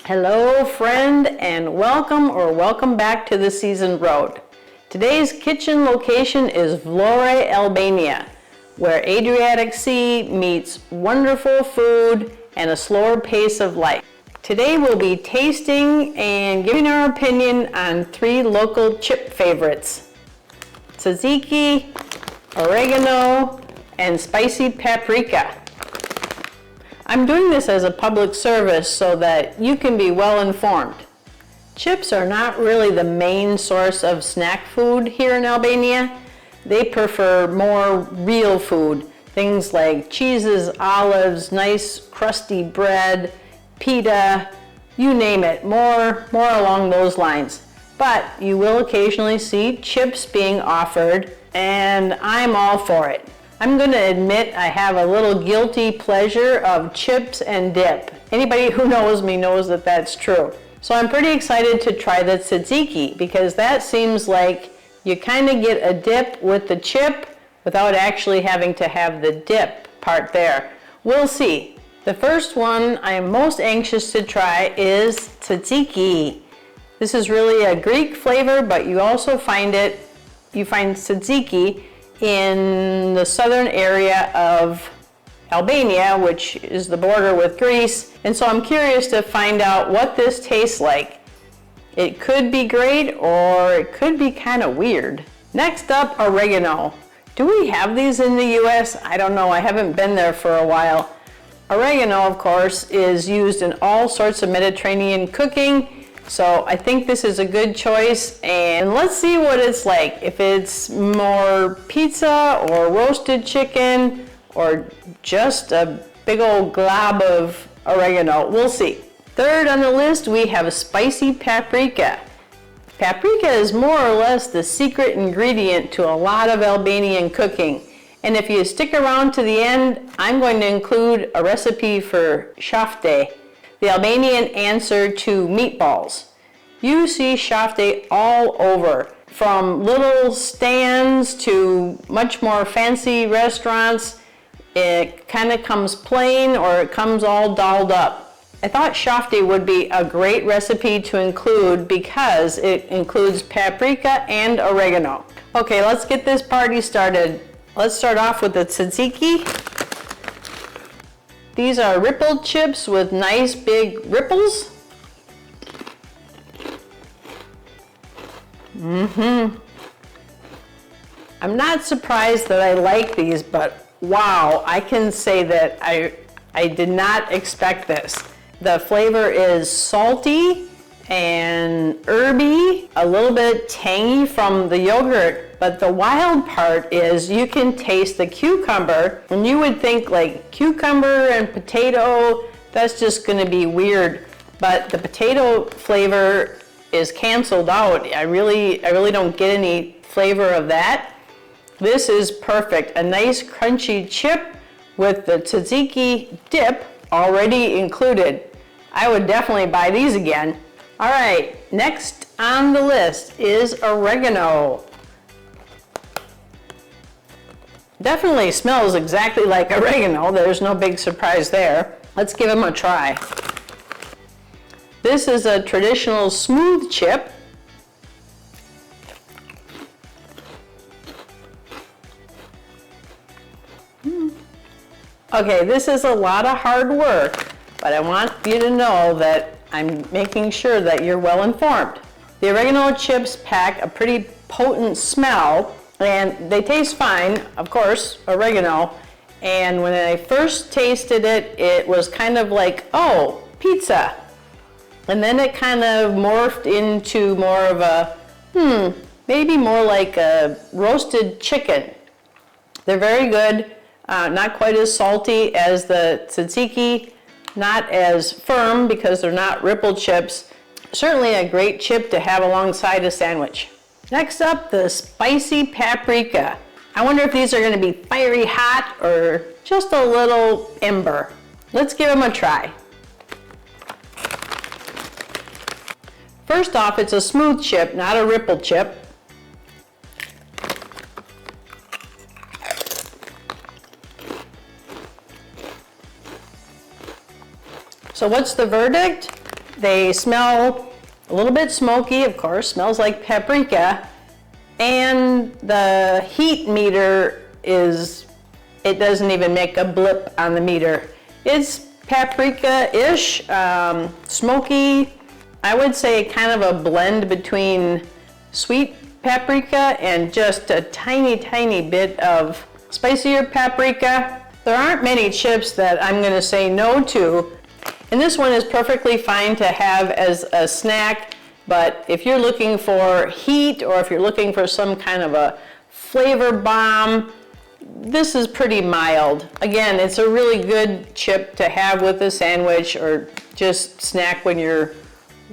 Hello friend, and welcome back to the Seasoned Road. Today's kitchen location is Vlore, Albania, where Adriatic Sea meets wonderful food and a slower pace of life. Today we'll be tasting and giving our opinion on 3 local chip favorites: tzatziki, oregano, and spicy paprika. I'm doing this as a public service so that you can be well informed. Chips are not really the main source of snack food here in Albania. They prefer more real food, things like cheeses, olives, nice crusty bread, pita, you name it, more along those lines. But you will occasionally see chips being offered, and I'm all for it. I'm going to admit I have a little guilty pleasure of chips and dip. Anybody who knows me knows that that's true. So I'm pretty excited to try the tzatziki because that seems like you kind of get a dip with the chip without actually having to have the dip part there. We'll see. The first one I'm most anxious to try is tzatziki. This is really a Greek flavor, but you also find tzatziki in the southern area of Albania, which is the border with Greece. And so I'm curious to find out what this tastes like. It could be great or it could be kind of weird. Next up, oregano. Do we have these in the US? I don't know, I haven't been there for a while. Oregano, of course, is used in all sorts of Mediterranean cooking. So I think this is a good choice, and let's see what it's like. If it's more pizza or roasted chicken or just a big old glob of oregano, we'll see. Third on the list, we have spicy paprika. Paprika is more or less the secret ingredient to a lot of Albanian cooking. And if you stick around to the end, I'm going to include a recipe for shafte, the Albanian answer to meatballs. You see shafte all over, from little stands to much more fancy restaurants. It kind of comes plain or it comes all dolled up. I thought shafte would be a great recipe to include because it includes paprika and oregano. Okay, let's get this party started. Let's start off with the tzatziki. These are rippled chips with nice big ripples. I'm not surprised that I like these, but wow, I can say that I did not expect this. The flavor is salty and herby, a little bit tangy from the yogurt. But the wild part is you can taste the cucumber, and you would think like cucumber and potato, that's just going to be weird. But the potato flavor is canceled out. I really don't get any flavor of that. This is perfect. A nice crunchy chip with the tzatziki dip already included. I would definitely buy these again. All right, next on the list is oregano. Definitely smells exactly like oregano. There's no big surprise there. Let's give them a try. This is a traditional smooth chip. Okay, this is a lot of hard work, but I want you to know that I'm making sure that you're well informed. The oregano chips pack a pretty potent smell, and they taste fine, of course, oregano. And when I first tasted it, it was kind of like, oh, pizza. And then it kind of morphed into more of a, maybe more like a roasted chicken. They're very good, not quite as salty as the tzatziki, not as firm because they're not rippled chips. Certainly a great chip to have alongside a sandwich. Next up, the spicy paprika. I wonder if these are going to be fiery hot or just a little ember. Let's give them a try. First off, it's a smooth chip, not a rippled chip. So what's the verdict? They smell a little bit smoky, of course, smells like paprika, and the heat meter it doesn't even make a blip on the meter. It's paprika-ish, smoky, I would say kind of a blend between sweet paprika and just a tiny, tiny bit of spicier paprika. There aren't many chips that I'm gonna say no to, and this one is perfectly fine to have as a snack, but if you're looking for heat or if you're looking for some kind of a flavor bomb, this is pretty mild. Again, it's a really good chip to have with a sandwich or just snack when you're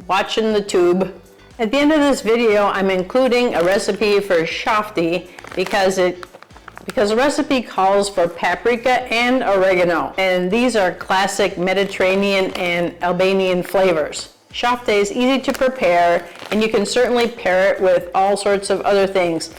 watching the tube. At the end of this video, I'm including a recipe for shafti because the recipe calls for paprika and oregano, and these are classic Mediterranean and Albanian flavors. Shafti is easy to prepare, and you can certainly pair it with all sorts of other things.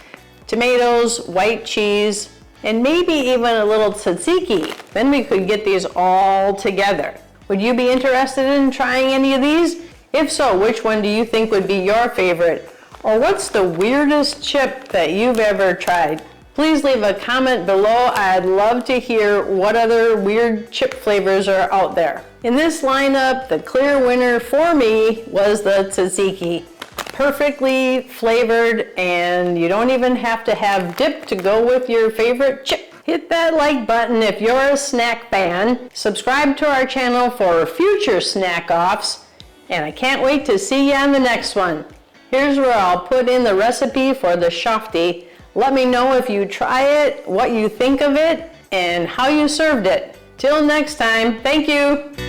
Tomatoes, white cheese, and maybe even a little tzatziki. Then we could get these all together. Would you be interested in trying any of these? If so, which one do you think would be your favorite? Or what's the weirdest chip that you've ever tried? Please leave a comment below. I'd love to hear what other weird chip flavors are out there. In this lineup, the clear winner for me was the tzatziki. Perfectly flavored, and you don't even have to have dip to go with your favorite chip. Hit that like button if you're a snack fan. Subscribe to our channel for future snack offs, and I can't wait to see you on the next one. Here's where I'll put in the recipe for the shafti. Let me know if you try it, what you think of it, and how you served it. Till next time, thank you.